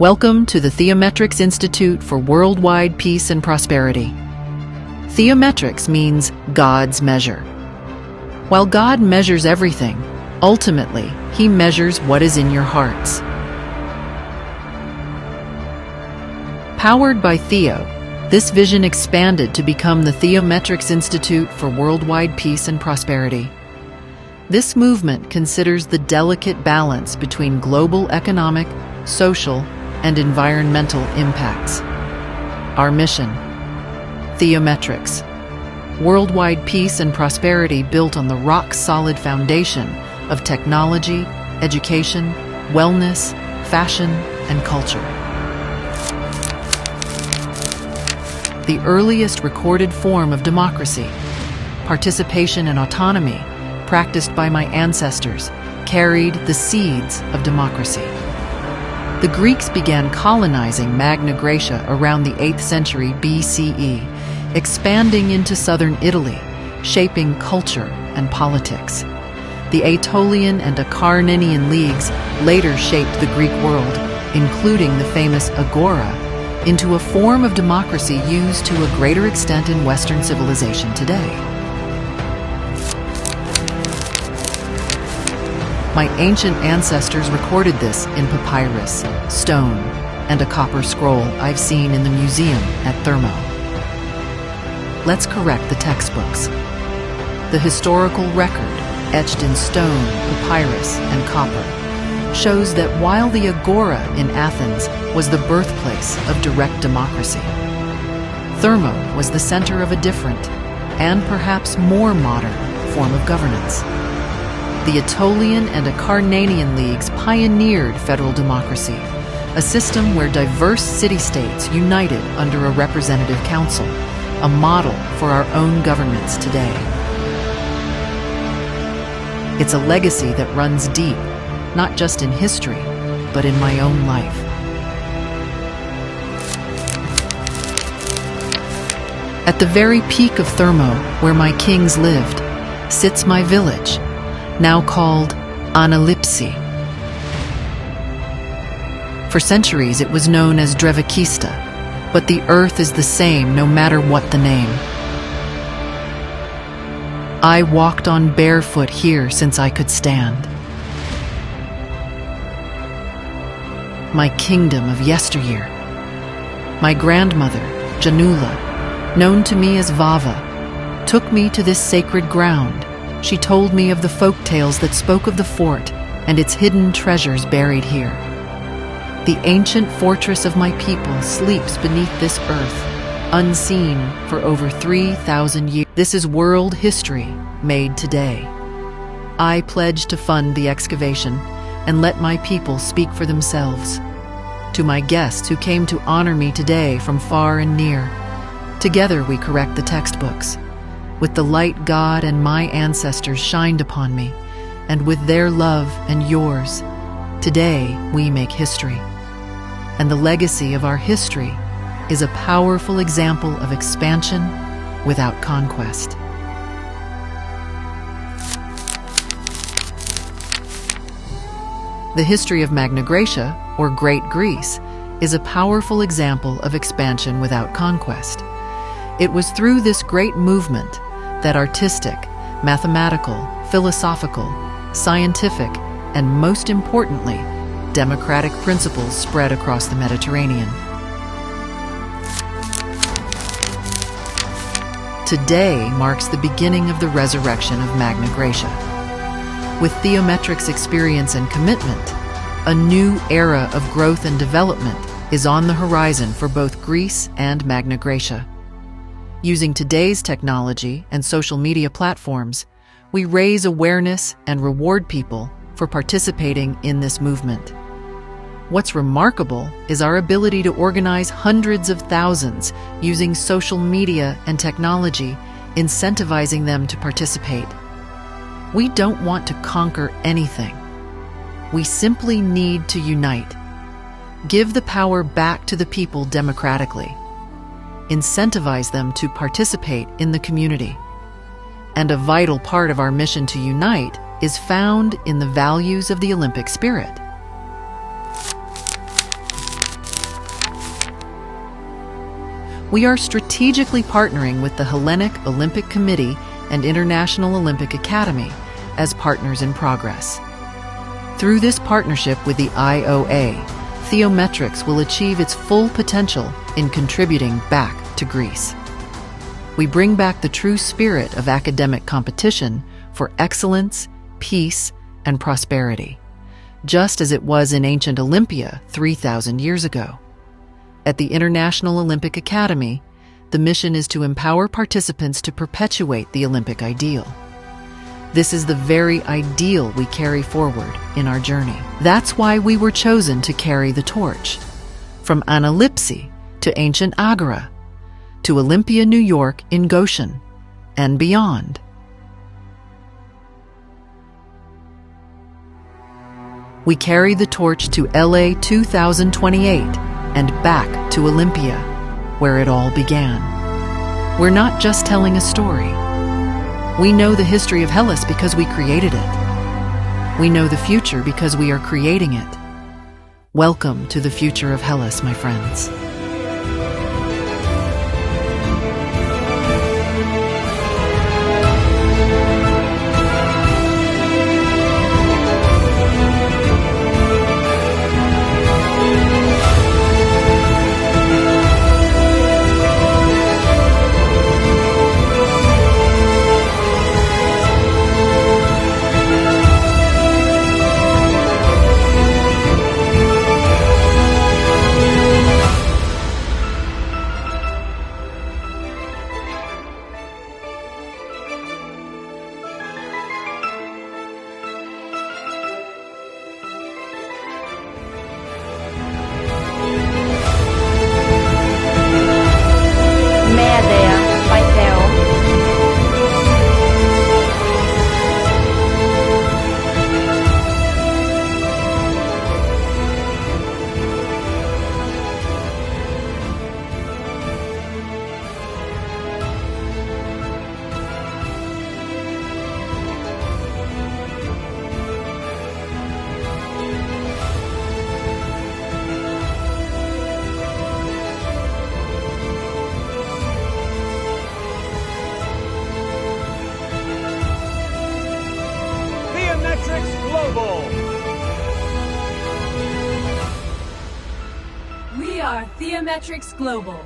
Welcome to the Theometrics Institute for Worldwide Peace and Prosperity. Theometrics means God's measure. While God measures everything, ultimately, He measures what is in your hearts. Powered by Theo, this vision expanded to become the Theometrics Institute for Worldwide Peace and Prosperity. This movement considers the delicate balance between global economic, social, and environmental impacts. Our mission: Theometrics, worldwide peace and prosperity built on the rock-solid foundation of technology, education, wellness, fashion, and culture. The earliest recorded form of democracy, participation and autonomy, practiced by my ancestors, carried the seeds of democracy. The Greeks began colonizing Magna Graecia around the 8th century BCE, expanding into southern Italy, shaping culture and politics. The Aetolian and Acarnanian leagues later shaped the Greek world, including the famous agora, into a form of democracy used to a greater extent in Western civilization today. My ancient ancestors recorded this in papyrus, stone, and a copper scroll I've seen in the museum at Thermo. Let's correct the textbooks. The historical record, etched in stone, papyrus, and copper, shows that while the agora in Athens was the birthplace of direct democracy, Thermo was the center of a different, and perhaps more modern, form of governance. The Aetolian and Acarnanian leagues pioneered federal democracy, a system where diverse city-states united under a representative council, a model for our own governments today. It's a legacy that runs deep, not just in history, but in my own life. At the very peak of Thermo, where my kings lived, sits my village, now called Analipsi. For centuries it was known as Drevakista, but the earth is the same no matter what the name. I walked on barefoot here since I could stand. My kingdom of yesteryear. My grandmother, Janula, known to me as Vava, took me to this sacred ground. She told me of the folk tales that spoke of the fort and its hidden treasures buried here. The ancient fortress of my people sleeps beneath this earth, unseen for over 3,000 years. This is world history made today. I pledge to fund the excavation and let my people speak for themselves. To my guests who came to honor me today from far and near, together we correct the textbooks. With the light God and my ancestors shined upon me, and with their love and yours, today we make history. And the legacy of our history is a powerful example of expansion without conquest. The history of Magna Graecia, or Great Greece, is a powerful example of expansion without conquest. It was through this great movement that artistic, mathematical, philosophical, scientific, and most importantly, democratic principles spread across the Mediterranean. Today marks the beginning of the resurrection of Magna Graecia. With Theometrics' experience and commitment, a new era of growth and development is on the horizon for both Greece and Magna Graecia. Using today's technology and social media platforms, we raise awareness and reward people for participating in this movement. What's remarkable is our ability to organize hundreds of thousands using social media and technology, incentivizing them to participate. We don't want to conquer anything. We simply need to unite. Give the power back to the people democratically. Incentivize them to participate in the community. And a vital part of our mission to unite is found in the values of the Olympic spirit. We are strategically partnering with the Hellenic Olympic Committee and International Olympic Academy as partners in progress. Through this partnership with the IOA, Theometrics will achieve its full potential in contributing back to Greece. We bring back the true spirit of academic competition for excellence, peace, and prosperity, just as it was in ancient Olympia 3,000 years ago. At the International Olympic Academy, the mission is to empower participants to perpetuate the Olympic ideal. This is the very ideal we carry forward in our journey. That's why we were chosen to carry the torch, from Analipsi to ancient Agora, to Olympia, New York in Goshen, and beyond. We carry the torch to LA 2028 and back to Olympia, where it all began. We're not just telling a story. We know the history of Hellas because we created it. We know the future because we are creating it. Welcome to the future of Hellas, my friends. Theometrics Global. We are Theometrics Global.